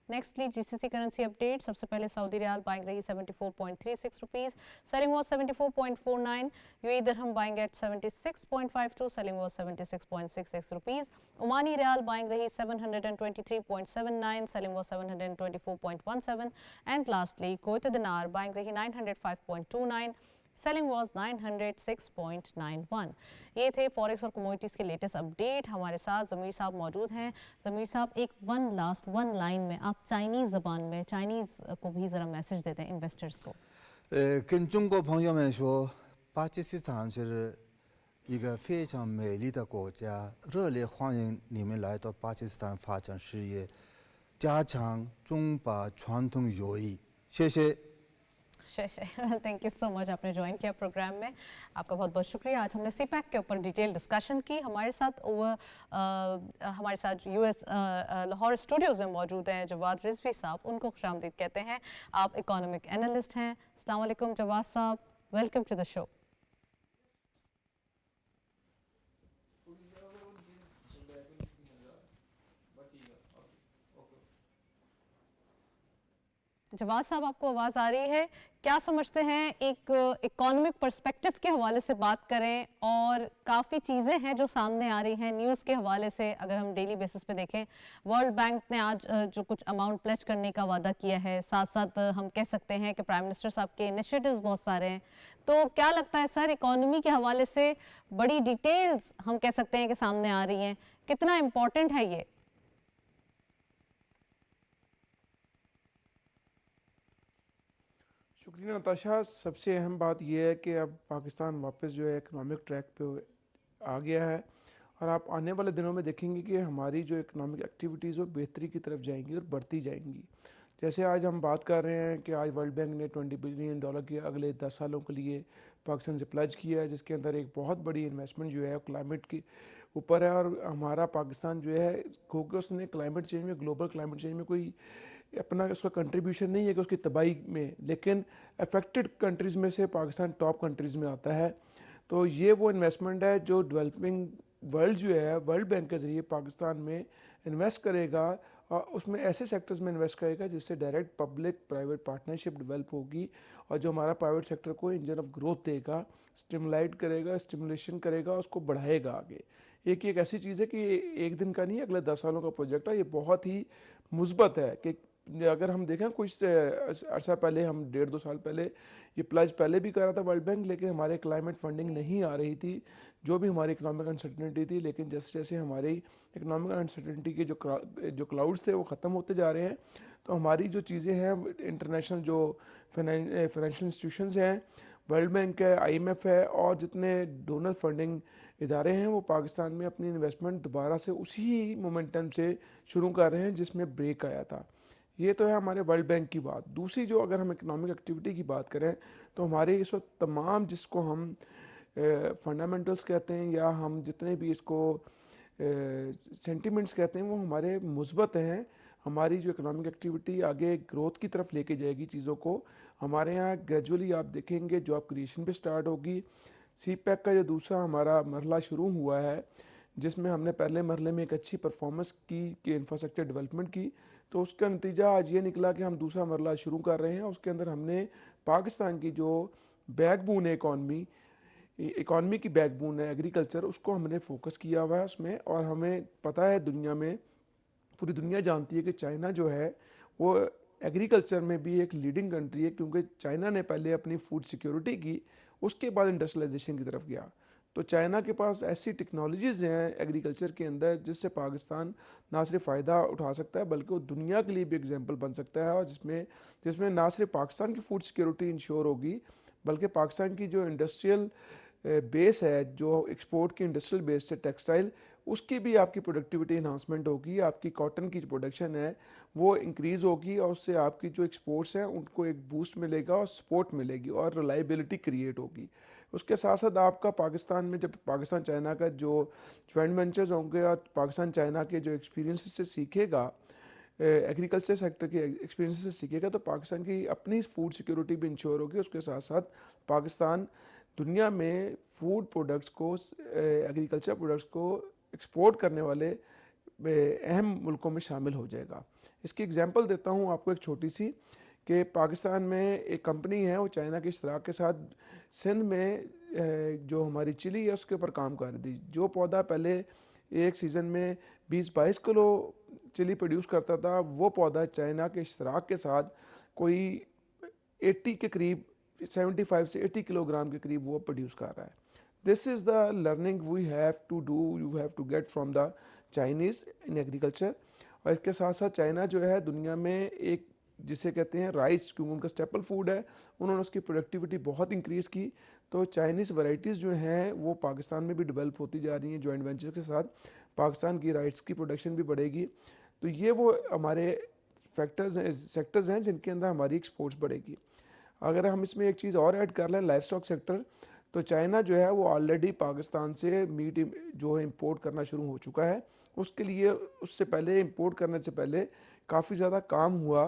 Nextly GCC currency update. सबसे पहले सऊदी रियाल बाइंग रही 74.36 rupees, selling was 74.49। UAE dirham buying at 76.52, selling was 76.66 rupees. Omani riyal buying रही 723.79, selling was 724.17। And lastly Kuwaiti dinar buying रही 905.29, selling was 906.91। ये थे forex और commodities के latest update. हमारे साथ ज़मीर साहब मौजूद हैं। ज़मीर साहब, एक वन लाइन में आप चाइनीज़ ज़बान में चाइनीज़ को भी ज़रा मैसेज देते हैं इन्वेस्टर्स को।
跟中国朋友们说，巴基斯坦是一个非常美丽的国家，热烈欢迎你们来到巴基斯坦发展事业，加强中巴传统友谊。谢谢。
थैंक यू सो मच, आपने ज्वाइन किया प्रोग्राम में, आपका बहुत बहुत शुक्रिया। आज हमने CPEC के ऊपर डिटेल डिस्कशन की। हमारे साथ US लाहौर स्टूडियोज़ में मौजूद हैं जवाद रिजवी साहब, उनको खुशामदीद कहते हैं। आप इकोनॉमिक एनालिस्ट हैं। अस्सलाम वालेकुम Jawad sahab, welcome to the show. Jawad sahab, आपको आवाज़ आ रही है? क्या समझते हैं, एक इकोनॉमिक पर्सपेक्टिव के हवाले से बात करें और काफ़ी चीज़ें हैं जो सामने आ रही हैं न्यूज़ के हवाले से, अगर हम डेली बेसिस पे देखें, वर्ल्ड बैंक ने आज जो कुछ अमाउंट प्लेज करने का वादा किया है, साथ साथ हम कह सकते हैं कि प्राइम मिनिस्टर साहब के इनिशिएटिव्स बहुत सारे हैं, तो क्या लगता है सर, इकोनॉमी के हवाले से बड़ी डिटेल्स हम कह सकते हैं कि सामने आ रही हैं, कितना इम्पोर्टेंट है ये?
शुक्रिया नताशा। सबसे अहम बात यह है कि अब पाकिस्तान वापस जो है इकनॉमिक ट्रैक पे आ गया है, और आप आने वाले दिनों में देखेंगे कि हमारी जो इकनॉमिक एक्टिविटीज़ वो बेहतरी की तरफ जाएंगी और बढ़ती जाएंगी। जैसे आज हम बात कर रहे हैं कि आज वर्ल्ड बैंक ने $20 बिलियन की अगले 10 सालों के लिए पाकिस्तान से प्लेज किया है, जिसके अंदर एक बहुत बड़ी इन्वेस्टमेंट जो है क्लाइमेट के ऊपर है। और हमारा पाकिस्तान जो है, क्योंकि उसने क्लाइमेट चेंज में, ग्लोबल क्लाइमेट चेंज में कोई अपना उसका कंट्रीब्यूशन नहीं है कि उसकी तबाही में, लेकिन अफेक्टेड कंट्रीज़ में से पाकिस्तान टॉप कंट्रीज़ में आता है। तो ये वो इन्वेस्टमेंट है जो डेवलपिंग वर्ल्ड जो है वर्ल्ड बैंक के ज़रिए पाकिस्तान में इन्वेस्ट करेगा, और उसमें ऐसे सेक्टर्स में इन्वेस्ट करेगा जिससे direct public private partnership develop होगी, और जो हमारा प्राइवेट सेक्टर को इंजन ऑफ ग्रोथ देगा, स्टिमुलेट करेगा, स्टिमुलेशन करेगा, उसको बढ़ाएगा आगे। एक ऐसी चीज़ है कि एक दिन का नहीं, अगले 10 सालों का प्रोजेक्ट है। ये बहुत ही मुस्बत है कि अगर हम देखें कुछ अर्सा पहले, हम 1.5-2 साल पहले ये प्लेज पहले भी कर रहा था वर्ल्ड बैंक, लेकिन हमारे क्लाइमेट फंडिंग नहीं आ रही थी, जो भी हमारी इकोनॉमिक अनसर्टेनिटी थी। लेकिन जैसे जैसे हमारी इकोनॉमिक अनसर्टेनिटी के जो क्लाउड्स थे वो ख़त्म होते जा रहे हैं, तो हमारी जो चीज़ें हैं, इंटरनेशनल जो फाइनेंशियल इंस्टीट्यूशंस हैं, वर्ल्ड बैंक है, IMF है, और जितने डोनर फंडिंग इदारे हैं, वो पाकिस्तान में अपनी इन्वेस्टमेंट दोबारा से उसी मोमेंटम से शुरू कर रहे हैं जिसमें ब्रेक आया था। ये तो है हमारे वर्ल्ड बैंक की बात। दूसरी जो अगर हम इकोनॉमिक एक्टिविटी की बात करें, तो हमारे इस वक्त तमाम, जिसको हम फंडामेंटल्स कहते हैं या हम जितने भी इसको सेंटिमेंट्स कहते हैं, वो हमारे मुस्बत हैं। हमारी जो इकोनॉमिक एक्टिविटी आगे ग्रोथ की तरफ लेके जाएगी चीज़ों को। हमारे यहाँ ग्रेजुअली आप देखेंगे जॉब क्रिएशन भी स्टार्ट होगी। CPEC का जो दूसरा हमारा मरहला शुरू हुआ है, जिसमें हमने पहले मरहले में एक अच्छी परफॉर्मेंस की कि इंफ्रास्ट्रक्चर डेवलपमेंट की, तो उसका नतीजा आज ये निकला कि हम दूसरा मरहला शुरू कर रहे हैं। उसके अंदर हमने पाकिस्तान की जो बैकबोन है, इकॉनमी की बैकबोन है एग्रीकल्चर, उसको हमने फोकस किया हुआ है उसमें। और हमें पता है, दुनिया में पूरी दुनिया जानती है कि चाइना जो है वो एग्रीकल्चर में भी एक लीडिंग कंट्री है, क्योंकि चाइना ने पहले अपनी फूड सिक्योरिटी की, उसके बाद इंडस्ट्रियलाइजेशन की तरफ गया। तो चाइना के पास ऐसी टेक्नोलॉजीज़ हैं एग्रीकल्चर के अंदर जिससे पाकिस्तान ना सिर्फ फ़ायदा उठा सकता है, बल्कि वो दुनिया के लिए भी एग्जांपल बन सकता है, और जिसमें ना सिर्फ पाकिस्तान की फूड सिक्योरिटी इंश्योर होगी, बल्कि पाकिस्तान की जो इंडस्ट्रियल बेस है, जो एक्सपोर्ट की इंडस्ट्रियल बेस है टेक्सटाइल, उसकी भी आपकी प्रोडक्टिविटी इन्हांसमेंट होगी, आपकी कॉटन की जो प्रोडक्शन है वो इंक्रीज़ होगी, और उससे आपकी जो एक्सपोर्ट्स हैं उनको एक बूस्ट मिलेगा और सपोर्ट मिलेगी और रिलायबिलिटी क्रिएट होगी। उसके साथ साथ आपका पाकिस्तान में, जब पाकिस्तान चाइना का जो जॉइंट वेंचर्स होंगे और पाकिस्तान चाइना के जो एक्सपीरियंस से सीखेगा, एग्रीकल्चर सेक्टर के एक्सपीरियंस से सीखेगा, तो पाकिस्तान की अपनी फूड सिक्योरिटी भी इंश्योर होगी। उसके साथ साथ पाकिस्तान दुनिया में फूड प्रोडक्ट्स को, एग्रीकल्चर प्रोडक्ट्स को एक्सपोर्ट करने वाले अहम मुल्कों में शामिल हो जाएगा। इसकी एग्जांपल देता हूँ आपको एक छोटी सी, कि पाकिस्तान में एक कंपनी है, वो चाइना के इश्तराक के साथ सिंध में जो हमारी चिली है उसके ऊपर काम कर रही थी। जो पौधा पहले एक सीज़न में 20-22 किलो चिली प्रोड्यूस करता था, वो पौधा चाइना के इश्तराक के साथ कोई 80 के करीब, 75 से 80 किलोग्राम के करीब वो प्रोड्यूस कर रहा है। This is the learning we have to do, you have to get from the Chinese in agriculture. और इसके साथ साथ चाइना जो है दुनिया में एक, जिसे कहते हैं राइस, क्योंकि उनका स्टेपल फूड है, उन्होंने उसकी प्रोडक्टिविटी बहुत इंक्रीज़ की। तो चाइनीज़ वैरायटीज़ जो हैं वो पाकिस्तान में भी डेवलप होती जा रही हैं जॉइंट वेंचर के साथ। पाकिस्तान की राइस की प्रोडक्शन भी बढ़ेगी। तो ये वो हमारे सेक्टर्स हैं जिनके अंदर हमारी एक्सपोर्ट्स बढ़ेगी। अगर हम इसमें एक चीज़ और ऐड कर लें, लाइफ स्टॉक सेक्टर, तो चाइना जो है वो ऑलरेडी पाकिस्तान से मीट जो है इम्पोर्ट करना शुरू हो चुका है। उसके लिए उससे पहले, इम्पोर्ट करने से पहले काफ़ी ज़्यादा काम हुआ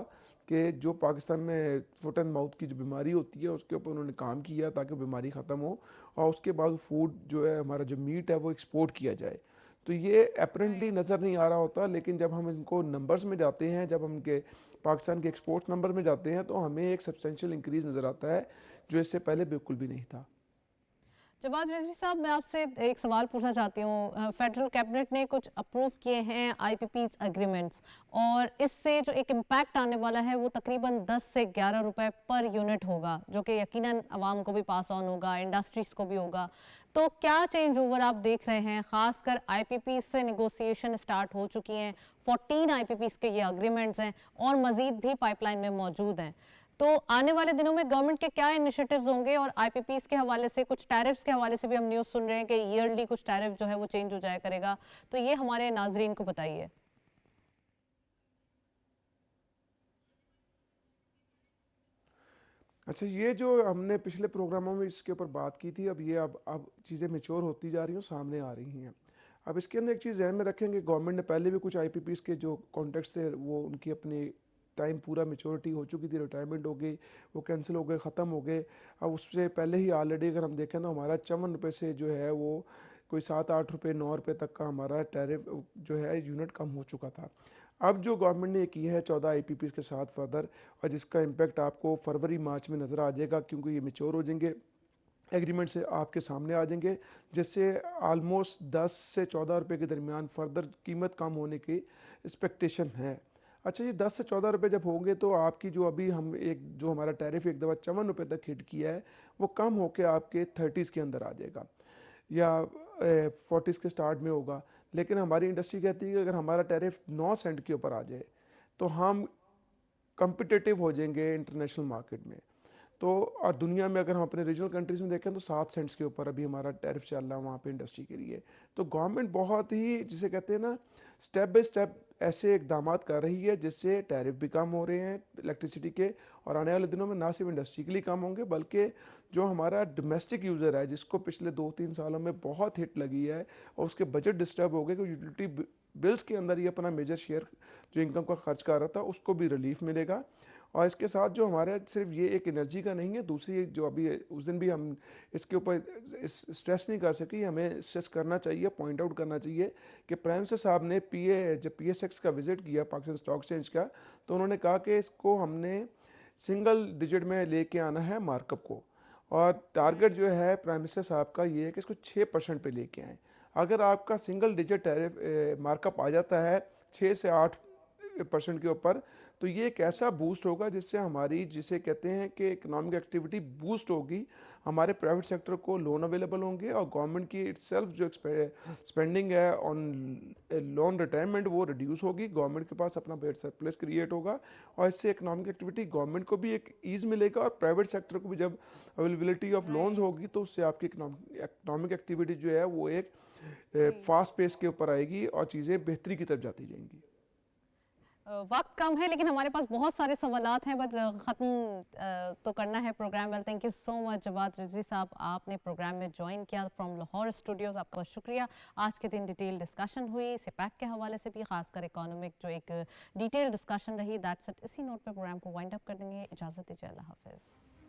कि जो पाकिस्तान में फुट एंड माउथ की जो बीमारी होती है उसके ऊपर उन्होंने काम किया ताकि बीमारी ख़त्म हो, और उसके बाद फूड जो है हमारा जो मीट है वो एक्सपोर्ट किया जाए। تو یہ اپرنٹلی نظر نہیں آ رہا ہوتا، لیکن جب ہم ان کو نمبرز میں جاتے ہیں، جب ہم ان کے پاکستان کے ایکسپورٹ نمبر میں جاتے ہیں تو ہمیں ایک سبسٹینشیل انکریز نظر آتا ہے جو اس سے پہلے بالکل بھی نہیں تھا۔
جواد رضوی صاحب، میں آپ سے ایک سوال پوچھنا چاہتی ہوں، فیڈرل کیبنٹ نے کچھ اپروو کیے ہیں آئی پی پیز اگریمنٹس، اور اس سے جو ایک امپیکٹ آنے والا ہے وہ تقریباً 10 سے 11 روپے پر یونٹ ہوگا، جو کہ یقیناً عوام کو بھی پاس آن ہوگا، انڈسٹریز کو بھی ہوگا۔ تو کیا چینج اوور آپ دیکھ رہے ہیں؟ خاص کر آئی پی پیز سے نیگوسیشن سٹارٹ ہو چکی ہیں، 14 آئی پی پیز کے یہ اگریمنٹس ہیں اور مزید بھی پائپ لائن میں موجود ہیں۔ تو آنے والے دنوں میں گورنمنٹ کے کیا انیشیٹیوز ہوں گے؟ اور آئی پی پیز کے حوالے سے کچھ ٹیرفز کے حوالے سے بھی ہم نیوز سن رہے ہیں کہ ایئرلی کچھ ٹیرف جو ہے وہ چینج ہو جایا کرے گا، تو یہ ہمارے ناظرین کو بتائیے۔
اچھا، یہ جو ہم نے پچھلے پروگراموں میں اس کے اوپر بات کی تھی، اب چیزیں میچور ہوتی جا رہی ہیں، سامنے آ رہی ہیں۔ اب اس کے اندر ایک چیز ذہن میں رکھیں گے، گورنمنٹ نے پہلے بھی کچھ آئی پی پیز کے جو کانٹریکٹس تھے وہ ان کی اپنی ٹائم پورا میچورٹی ہو چکی تھی، ریٹائرمنٹ ہو گئی، وہ کینسل ہو گئے، ختم ہو گئے۔ اب اس سے پہلے ہی آلریڈی اگر ہم دیکھیں تو ہمارا 54 روپے سے جو ہے وہ کوئی 7-8 روپے 9 روپے تک کا ہمارا ٹیرف جو ہے یونٹ کم ہو چکا تھا۔ اب جو گورنمنٹ نے یہ کی ہے 14 آئی پی پیز کے ساتھ فردر، اور جس کا امپیکٹ آپ کو فروری مارچ میں نظر آ جائے گا، کیونکہ یہ میچور ہو جائیں گے، ایگریمنٹ سے آپ کے سامنے آ جائیں گے، جس سے آلموسٹ 10 سے 14 روپے کے درمیان فردر قیمت کم ہونے کی ایکسپیکٹیشن ہے۔ اچھا، یہ 10 سے 14 روپے جب ہوں گے تو آپ کی جو ابھی ہم جو ہمارا ٹیرف ایک دفعہ 54 روپے تک ہٹ کیا ہے وہ کم ہو کے آپ کے 30s کے اندر آ جائے گا یا 40s کے سٹارٹ میں ہوگا۔ لیکن ہماری انڈسٹری کہتی ہے کہ اگر ہمارا ٹیرف 9 سینٹ کے اوپر آ جائے تو ہم کمپٹیٹیو ہو جائیں گے انٹرنیشنل مارکیٹ میں۔ تو اور دنیا میں اگر ہم اپنے ریجنل کنٹریز میں دیکھیں تو 7 سینٹس کے اوپر ابھی ہمارا ٹیرف چل رہا ہے وہاں پہ انڈسٹری کے لیے۔ تو گورنمنٹ بہت ہی جسے کہتے ہیں نا سٹیپ بائی سٹیپ ایسے اقدامات کر رہی ہے جس سے ٹیرف بھی کم ہو رہے ہیں الیکٹریسٹی کے، اور آنے والے دنوں میں نہ صرف انڈسٹری کے لیے کم ہوں گے بلکہ جو ہمارا ڈومیسٹک یوزر ہے جس کو پچھلے 2-3 سالوں میں بہت ہٹ لگی ہے اور اس کے بجٹ ڈسٹرب ہو گئے کہ یوٹیلیٹی بلز کے اندر یہ اپنا میجر شیئر جو انکم کا خرچ کر رہا تھا اس کو بھی ریلیف ملے گا۔ اور اس کے ساتھ جو ہمارے صرف یہ ایک انرجی کا نہیں ہے، دوسری جو ابھی اس دن بھی ہم اس کے اوپر اسٹریس نہیں کر سکے، ہمیں اسٹریس کرنا چاہیے، پوائنٹ آؤٹ کرنا چاہیے کہ پرائم منسٹر صاحب نے جب پی ایس ایکس کا وزٹ کیا پاکستان اسٹاک ایکسچینج کا، تو انہوں نے کہا کہ اس کو ہم نے سنگل ڈیجٹ میں لے کے آنا ہے مارک اپ کو، اور ٹارگٹ جو ہے پرائم منسٹر صاحب کا یہ ہے کہ اس کو 6% پہ لے کے آئیں۔ اگر آپ کا سنگل ڈیجٹ مارک اپ آ جاتا ہے 6 سے 8% کے اوپر، تو یہ ایک ایسا بوسٹ ہوگا جس سے ہماری جسے کہتے ہیں کہ اکنامک ایکٹیویٹی بوسٹ ہوگی، ہمارے پرائیویٹ سیکٹر کو لون اویلیبل ہوں گے، اور گورنمنٹ کی اٹ سیلف جو اسپینڈنگ ہے آن لون ریٹائرمنٹ وہ ریڈیوس ہوگی، گورنمنٹ کے پاس اپنا بجٹ سرپلس کریٹ ہوگا، اور اس سے اکنامک ایکٹیویٹی گورنمنٹ کو بھی ایک ایز ملے گا، اور پرائیویٹ سیکٹر کو بھی جب اویلیبلٹی آف لونز ہوگی تو اس سے آپ کی اکنامک ایکٹیویٹی جو ہے وہ ایک فاسٹ پیس کے اوپر آئے گی اور چیزیں بہتری کی طرف جاتی جائیں گی۔
وقت کم ہے لیکن ہمارے پاس بہت سارے سوالات ہیں، بس ختم تو کرنا ہے programme. Well thank you so much Jawad Rizvi Sahib, آپ نے پروگرام میں جوائن کیا فرام لاہور اسٹوڈیوز، آپ کا بہت شکریہ۔ آج کے دن ڈیٹیل ڈسکشن ہوئی سیپیک کے حوالے سے بھی، خاص کر اکانومک جو ایک ڈیٹیل ڈسکشن رہی۔ دیٹس اٹ، اسی نوٹ پہ پروگرام کو وائنڈ اپ کر دیں گے۔ اجازت دیجیے، اللہ حافظ۔